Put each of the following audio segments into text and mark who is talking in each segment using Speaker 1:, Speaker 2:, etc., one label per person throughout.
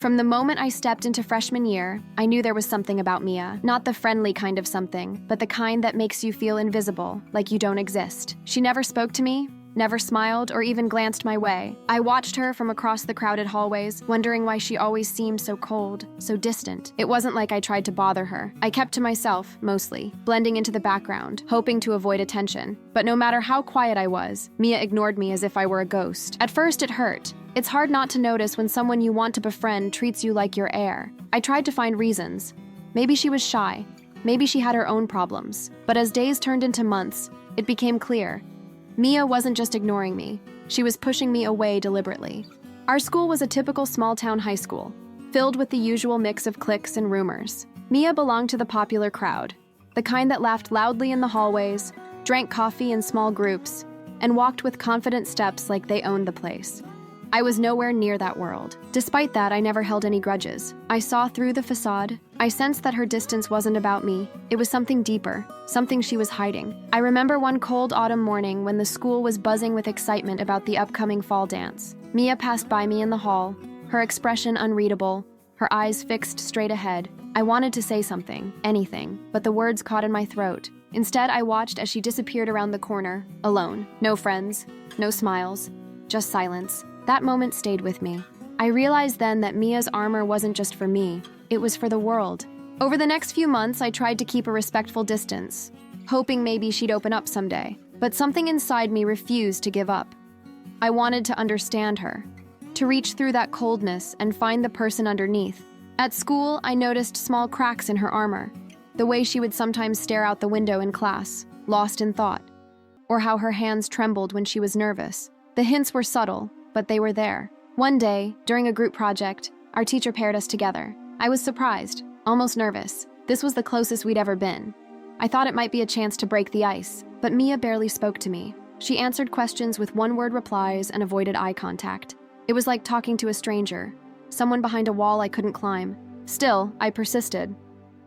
Speaker 1: From the moment I stepped into freshman year, I knew there was something about Mia. Not the friendly kind of something, but the kind that makes you feel invisible, like you don't exist. She never spoke to me, never smiled, or even glanced my way. I watched her from across the crowded hallways, wondering why she always seemed so cold, so distant. It wasn't like I tried to bother her. I kept to myself, mostly, blending into the background, hoping to avoid attention. But no matter how quiet I was, Mia ignored me as if I were a ghost. At first, it hurt. It's hard not to notice when someone you want to befriend treats you like your heir. I tried to find reasons. Maybe she was shy. Maybe she had her own problems. But as days turned into months, it became clear. Mia wasn't just ignoring me. She was pushing me away deliberately. Our school was a typical small-town high school, filled with the usual mix of cliques and rumors. Mia belonged to the popular crowd, the kind that laughed loudly in the hallways, drank coffee in small groups, and walked with confident steps like they owned the place. I was nowhere near that world. Despite that, I never held any grudges. I saw through the facade. I sensed that her distance wasn't about me. It was something deeper, something she was hiding. I remember one cold autumn morning when the school was buzzing with excitement about the upcoming fall dance. Mia passed by me in the hall, her expression unreadable, her eyes fixed straight ahead. I wanted to say something, anything, but the words caught in my throat. Instead, I watched as she disappeared around the corner, alone. No friends, no smiles, just silence. That moment stayed with me. I realized then that Mia's armor wasn't just for me, it was for the world. Over the next few months, I tried to keep a respectful distance, hoping maybe she'd open up someday. But something inside me refused to give up. I wanted to understand her, to reach through that coldness and find the person underneath. At school, I noticed small cracks in her armor, the way she would sometimes stare out the window in class, lost in thought, or how her hands trembled when she was nervous. The hints were subtle, but they were there. One day, during a group project, our teacher paired us together. I was surprised, almost nervous. This was the closest we'd ever been. I thought it might be a chance to break the ice, but Mia barely spoke to me. She answered questions with one-word replies and avoided eye contact. It was like talking to a stranger, someone behind a wall I couldn't climb. Still, I persisted.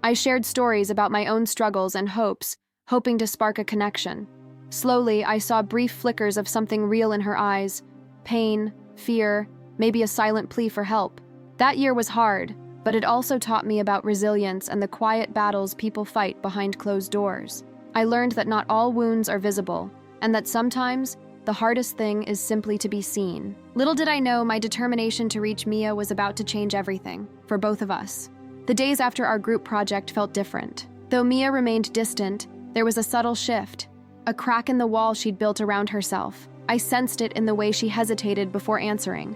Speaker 1: I shared stories about my own struggles and hopes, hoping to spark a connection. Slowly, I saw brief flickers of something real in her eyes. Pain, fear, maybe a silent plea for help. That year was hard, but it also taught me about resilience and the quiet battles people fight behind closed doors. I learned that not all wounds are visible, and that sometimes the hardest thing is simply to be seen. Little did I know my determination to reach Mia was about to change everything, for both of us. The days after our group project felt different. Though Mia remained distant, there was a subtle shift, a crack in the wall she'd built around herself. I sensed it in the way she hesitated before answering,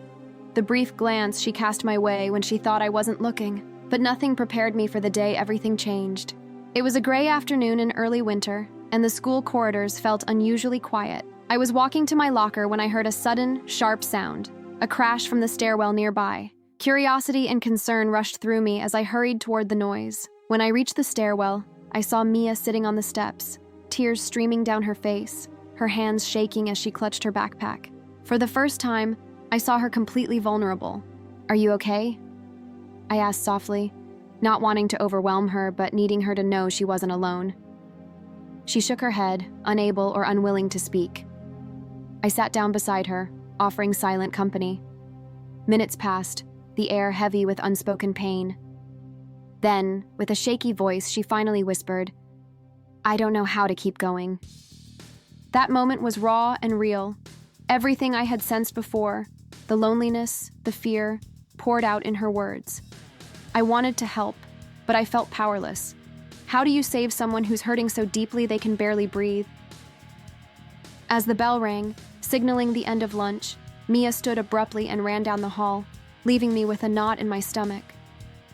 Speaker 1: the brief glance she cast my way when she thought I wasn't looking. But nothing prepared me for the day everything changed. It was a gray afternoon in early winter, and the school corridors felt unusually quiet. I was walking to my locker when I heard a sudden, sharp sound, a crash from the stairwell nearby. Curiosity and concern rushed through me as I hurried toward the noise. When I reached the stairwell, I saw Mia sitting on the steps, tears streaming down her face, her hands shaking as she clutched her backpack. For the first time, I saw her completely vulnerable. "Are you okay?" I asked softly, not wanting to overwhelm her, but needing her to know she wasn't alone. She shook her head, unable or unwilling to speak. I sat down beside her, offering silent company. Minutes passed, the air heavy with unspoken pain. Then, with a shaky voice, she finally whispered, "I don't know how to keep going." That moment was raw and real. Everything I had sensed before, the loneliness, the fear, poured out in her words. I wanted to help, but I felt powerless. How do you save someone who's hurting so deeply they can barely breathe? As the bell rang, signaling the end of lunch, Mia stood abruptly and ran down the hall, leaving me with a knot in my stomach.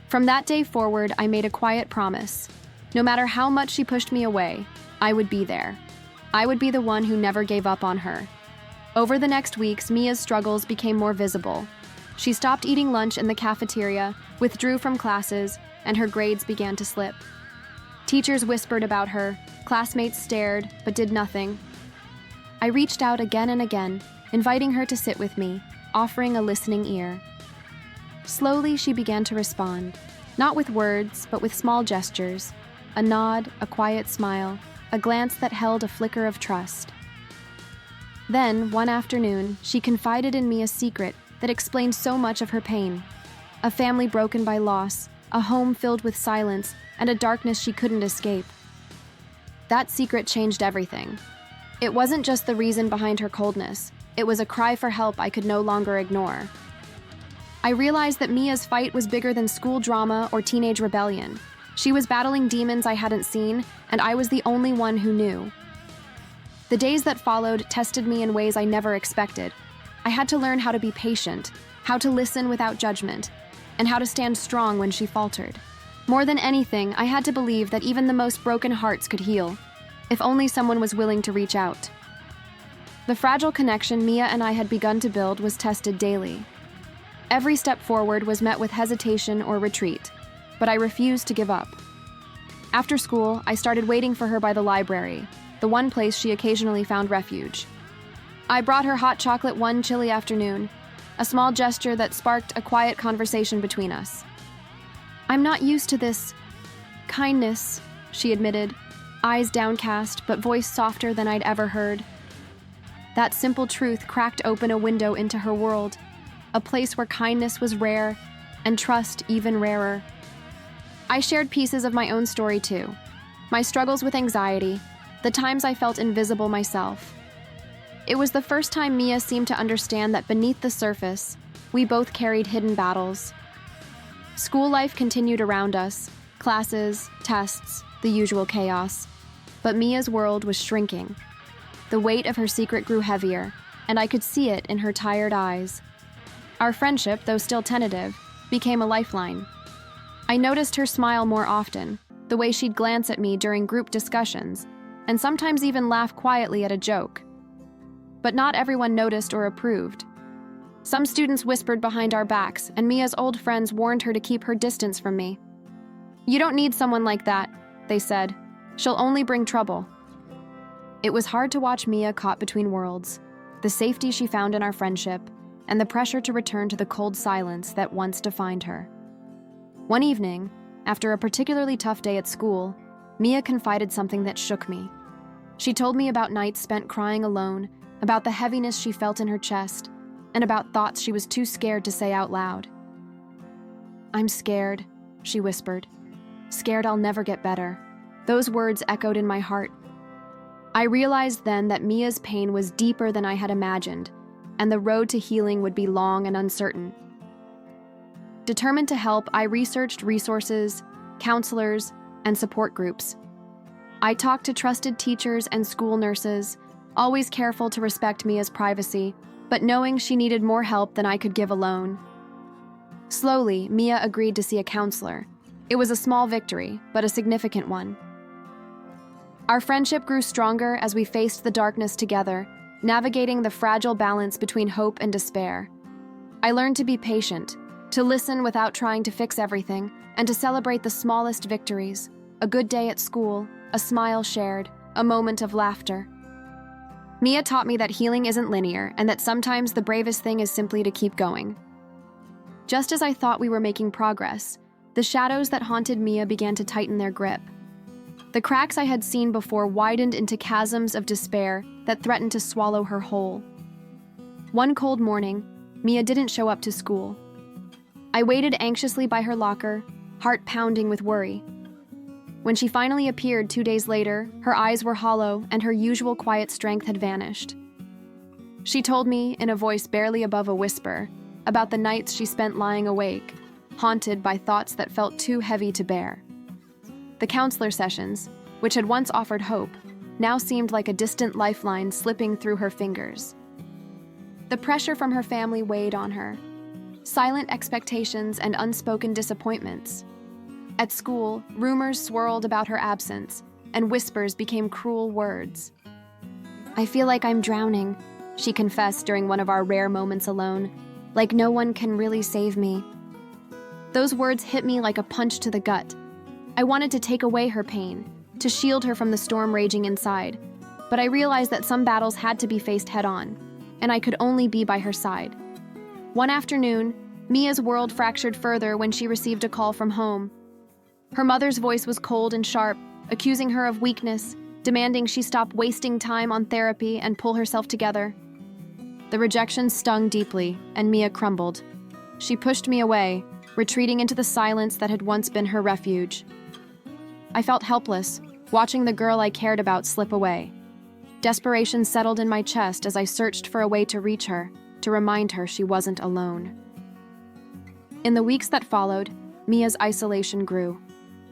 Speaker 1: From that day forward, I made a quiet promise. No matter how much she pushed me away, I would be there. I would be the one who never gave up on her. Over the next weeks, Mia's struggles became more visible. She stopped eating lunch in the cafeteria, withdrew from classes, and her grades began to slip. Teachers whispered about her, classmates stared, but did nothing. I reached out again and again, inviting her to sit with me, offering a listening ear. Slowly, she began to respond, not with words, but with small gestures, a nod, a quiet smile, a glance that held a flicker of trust. Then, one afternoon, she confided in me a secret that explained so much of her pain. A family broken by loss, a home filled with silence, and a darkness she couldn't escape. That secret changed everything. It wasn't just the reason behind her coldness. It was a cry for help I could no longer ignore. I realized that Mia's fight was bigger than school drama or teenage rebellion. She was battling demons I hadn't seen, and I was the only one who knew. The days that followed tested me in ways I never expected. I had to learn how to be patient, how to listen without judgment, and how to stand strong when she faltered. More than anything, I had to believe that even the most broken hearts could heal, if only someone was willing to reach out. The fragile connection Mia and I had begun to build was tested daily. Every step forward was met with hesitation or retreat, but I refused to give up. After school, I started waiting for her by the library, the one place she occasionally found refuge. I brought her hot chocolate one chilly afternoon, a small gesture that sparked a quiet conversation between us. "I'm not used to this kindness," she admitted, eyes downcast but voice softer than I'd ever heard. That simple truth cracked open a window into her world, a place where kindness was rare and trust even rarer. I shared pieces of my own story too, my struggles with anxiety, the times I felt invisible myself. It was the first time Mia seemed to understand that beneath the surface, we both carried hidden battles. School life continued around us, classes, tests, the usual chaos. But Mia's world was shrinking. The weight of her secret grew heavier, and I could see it in her tired eyes. Our friendship, though still tentative, became a lifeline. I noticed her smile more often, the way she'd glance at me during group discussions, and sometimes even laugh quietly at a joke. But not everyone noticed or approved. Some students whispered behind our backs, and Mia's old friends warned her to keep her distance from me. "You don't need someone like that," they said. "She'll only bring trouble." It was hard to watch Mia caught between worlds, the safety she found in our friendship, and the pressure to return to the cold silence that once defined her. One evening, after a particularly tough day at school, Mia confided something that shook me. She told me about nights spent crying alone, about the heaviness she felt in her chest, and about thoughts she was too scared to say out loud. "I'm scared," she whispered. "Scared I'll never get better." Those words echoed in my heart. I realized then that Mia's pain was deeper than I had imagined, and the road to healing would be long and uncertain. Determined to help, I researched resources, counselors, and support groups. I talked to trusted teachers and school nurses, always careful to respect Mia's privacy, but knowing she needed more help than I could give alone. Slowly, Mia agreed to see a counselor. It was a small victory, but a significant one. Our friendship grew stronger as we faced the darkness together, navigating the fragile balance between hope and despair. I learned to be patient, to listen without trying to fix everything, and to celebrate the smallest victories: a good day at school, a smile shared, a moment of laughter. Mia taught me that healing isn't linear, and that sometimes the bravest thing is simply to keep going. Just as I thought we were making progress, the shadows that haunted Mia began to tighten their grip. The cracks I had seen before widened into chasms of despair that threatened to swallow her whole. One cold morning, Mia didn't show up to school. I waited anxiously by her locker, heart pounding with worry. When she finally appeared 2 days later, her eyes were hollow and her usual quiet strength had vanished. She told me, in a voice barely above a whisper, about the nights she spent lying awake, haunted by thoughts that felt too heavy to bear. The counselor sessions, which had once offered hope, now seemed like a distant lifeline slipping through her fingers. The pressure from her family weighed on her, silent expectations and unspoken disappointments. At school, rumors swirled about her absence, and whispers became cruel words. "I feel like I'm drowning," she confessed during one of our rare moments alone, "like no one can really save me." Those words hit me like a punch to the gut. I wanted to take away her pain, to shield her from the storm raging inside, but I realized that some battles had to be faced head-on, and I could only be by her side. One afternoon, Mia's world fractured further when she received a call from home. Her mother's voice was cold and sharp, accusing her of weakness, demanding she stop wasting time on therapy and pull herself together. The rejection stung deeply, and Mia crumbled. She pushed me away, retreating into the silence that had once been her refuge. I felt helpless, watching the girl I cared about slip away. Desperation settled in my chest as I searched for a way to reach her, to remind her she wasn't alone. In the weeks that followed, Mia's isolation grew.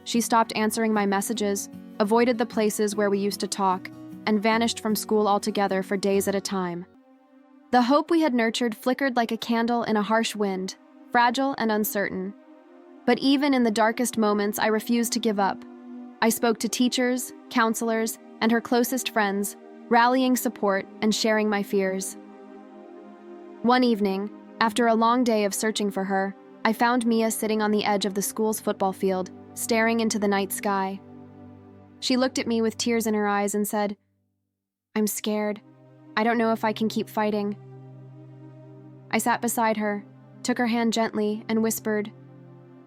Speaker 1: She stopped answering my messages, avoided the places where we used to talk, and vanished from school altogether for days at a time. The hope we had nurtured flickered like a candle in a harsh wind, fragile and uncertain. But even in the darkest moments, I refused to give up. I spoke to teachers, counselors, and her closest friends, rallying support and sharing my fears. One evening, after a long day of searching for her, I found Mia sitting on the edge of the school's football field, staring into the night sky. She looked at me with tears in her eyes and said, "I'm scared. I don't know if I can keep fighting." I sat beside her, took her hand gently, and whispered,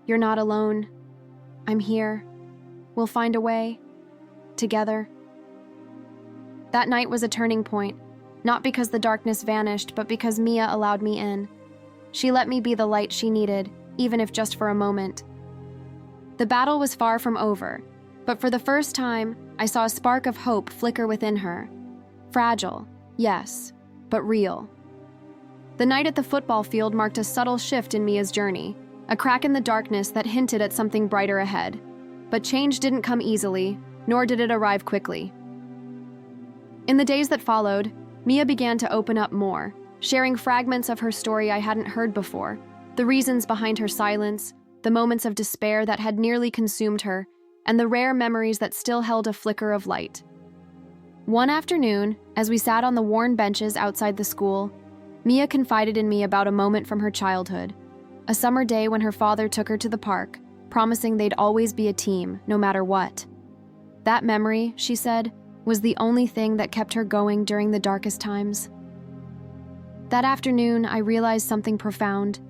Speaker 1: "You're not alone. I'm here. We'll find a way. Together." That night was a turning point, not because the darkness vanished, but because Mia allowed me in. She let me be the light she needed, even if just for a moment. The battle was far from over, but for the first time, I saw a spark of hope flicker within her. Fragile, yes, but real. The night at the football field marked a subtle shift in Mia's journey, a crack in the darkness that hinted at something brighter ahead. But change didn't come easily, nor did it arrive quickly. In the days that followed, Mia began to open up more, sharing fragments of her story I hadn't heard before, the reasons behind her silence, the moments of despair that had nearly consumed her, and the rare memories that still held a flicker of light. One afternoon, as we sat on the worn benches outside the school, Mia confided in me about a moment from her childhood, a summer day when her father took her to the park, promising they'd always be a team, no matter what. That memory, she said, was the only thing that kept her going during the darkest times. That afternoon, I realized something profound.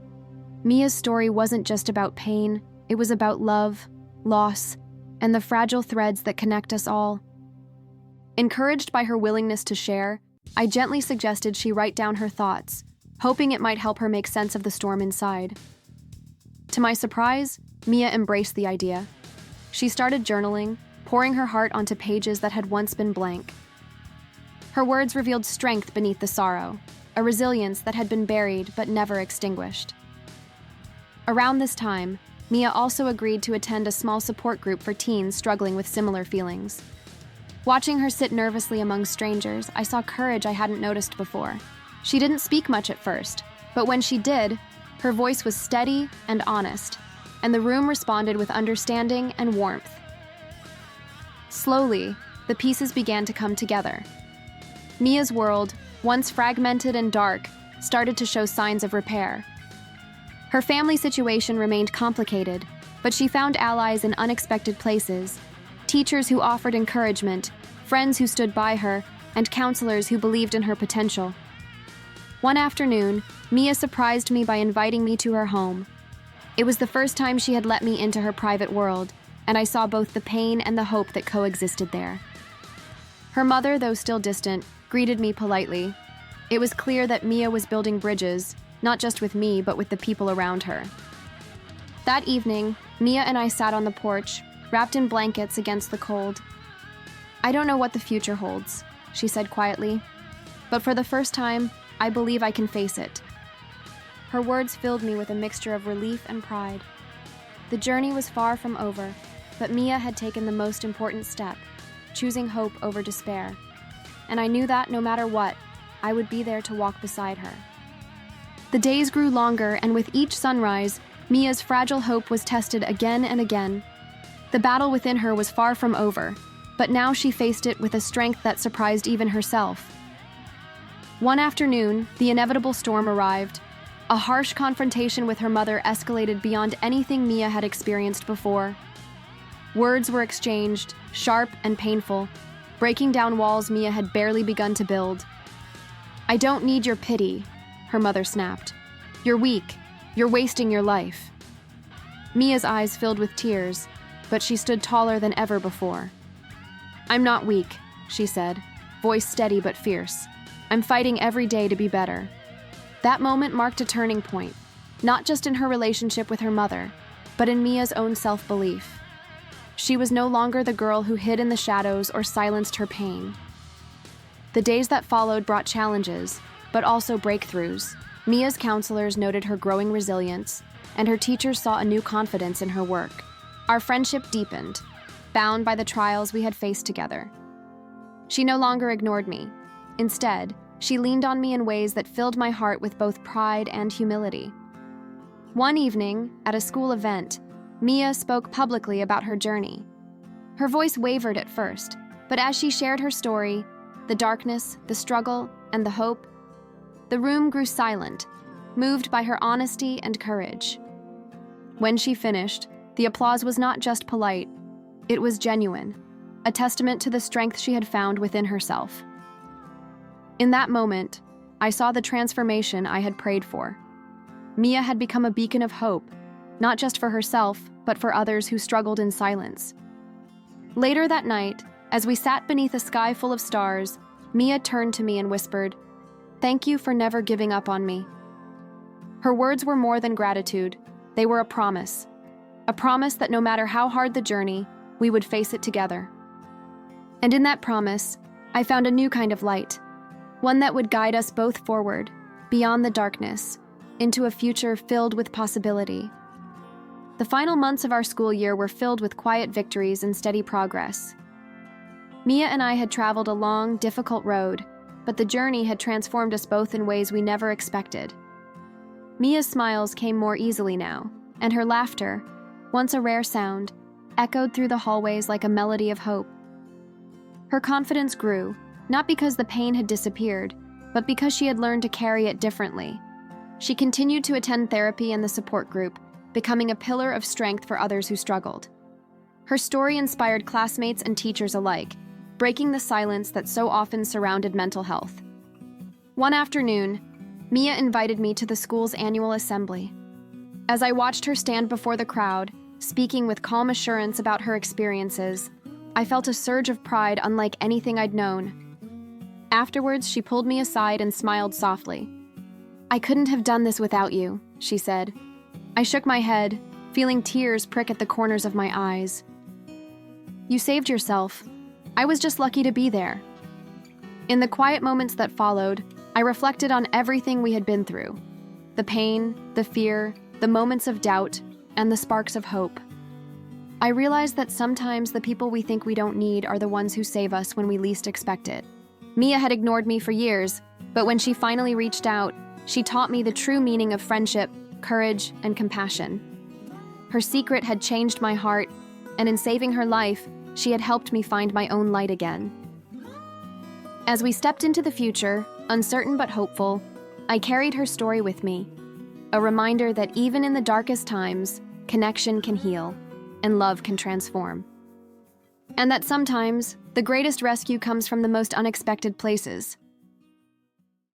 Speaker 1: Mia's story wasn't just about pain, it was about love, loss, and the fragile threads that connect us all. Encouraged by her willingness to share, I gently suggested she write down her thoughts, hoping it might help her make sense of the storm inside. To my surprise, Mia embraced the idea. She started journaling, pouring her heart onto pages that had once been blank. Her words revealed strength beneath the sorrow, a resilience that had been buried but never extinguished. Around this time, Mia also agreed to attend a small support group for teens struggling with similar feelings. Watching her sit nervously among strangers, I saw courage I hadn't noticed before. She didn't speak much at first, but when she did, her voice was steady and honest, and the room responded with understanding and warmth. Slowly, the pieces began to come together. Mia's world, once fragmented and dark, started to show signs of repair. Her family situation remained complicated, but she found allies in unexpected places, teachers who offered encouragement, friends who stood by her, and counselors who believed in her potential. One afternoon, Mia surprised me by inviting me to her home. It was the first time she had let me into her private world, and I saw both the pain and the hope that coexisted there. Her mother, though still distant, greeted me politely. It was clear that Mia was building bridges, not just with me, but with the people around her. That evening, Mia and I sat on the porch, wrapped in blankets against the cold. "I don't know what the future holds," she said quietly, "but for the first time, I believe I can face it." Her words filled me with a mixture of relief and pride. The journey was far from over, but Mia had taken the most important step, choosing hope over despair. And I knew that no matter what, I would be there to walk beside her. The days grew longer, and with each sunrise, Mia's fragile hope was tested again and again. The battle within her was far from over, but now she faced it with a strength that surprised even herself. One afternoon, the inevitable storm arrived. A harsh confrontation with her mother escalated beyond anything Mia had experienced before. Words were exchanged, sharp and painful, breaking down walls Mia had barely begun to build. "I don't need your pity," her mother snapped. "You're weak. You're wasting your life." Mia's eyes filled with tears, but she stood taller than ever before. "I'm not weak," she said, voice steady but fierce. "I'm fighting every day to be better." That moment marked a turning point. not just in her relationship with her mother, but in Mia's own self-belief. She was no longer the girl who hid in the shadows or silenced her pain. The days that followed brought challenges, but also breakthroughs. Mia's counselors noted her growing resilience, and her teachers saw a new confidence in her work. Our friendship deepened, bound by the trials we had faced together. She no longer ignored me. Instead, she leaned on me in ways that filled my heart with both pride and humility. One evening, at a school event, Mia spoke publicly about her journey. Her voice wavered at first, but as she shared her story, the darkness, the struggle, and the hope, the room grew silent, moved by her honesty and courage. When she finished, the applause was not just polite, it was genuine, a testament to the strength she had found within herself. In that moment, I saw the transformation I had prayed for. Mia had become a beacon of hope, not just for herself, but for others who struggled in silence. Later that night, as we sat beneath a sky full of stars, Mia turned to me and whispered, "Thank you for never giving up on me." Her words were more than gratitude, they were a promise that no matter how hard the journey, we would face it together. And in that promise, I found a new kind of light, one that would guide us both forward, beyond the darkness, into a future filled with possibility. The final months of our school year were filled with quiet victories and steady progress. Mia and I had traveled a long, difficult road, but the journey had transformed us both in ways we never expected. Mia's smiles came more easily now, and her laughter, once a rare sound, echoed through the hallways like a melody of hope. Her confidence grew, not because the pain had disappeared, but because she had learned to carry it differently. She continued to attend therapy and the support group, becoming a pillar of strength for others who struggled. Her story inspired classmates and teachers alike, breaking the silence that so often surrounded mental health. One afternoon, Mia invited me to the school's annual assembly. As I watched her stand before the crowd, speaking with calm assurance about her experiences, I felt a surge of pride unlike anything I'd known. Afterwards, she pulled me aside and smiled softly. "I couldn't have done this without you," she said. I shook my head, feeling tears prick at the corners of my eyes. "You saved yourself. I was just lucky to be there." In the quiet moments that followed, I reflected on everything we had been through. The pain, the fear, the moments of doubt, and the sparks of hope. I realized that sometimes the people we think we don't need are the ones who save us when we least expect it. Mia had ignored me for years, but when she finally reached out, she taught me the true meaning of friendship, courage, and compassion. Her secret had changed my heart, and in saving her life, she had helped me find my own light again. As we stepped into the future, uncertain but hopeful, I carried her story with me, a reminder that even in the darkest times, connection can heal, and love can transform. And that sometimes, the greatest rescue comes from the most unexpected places.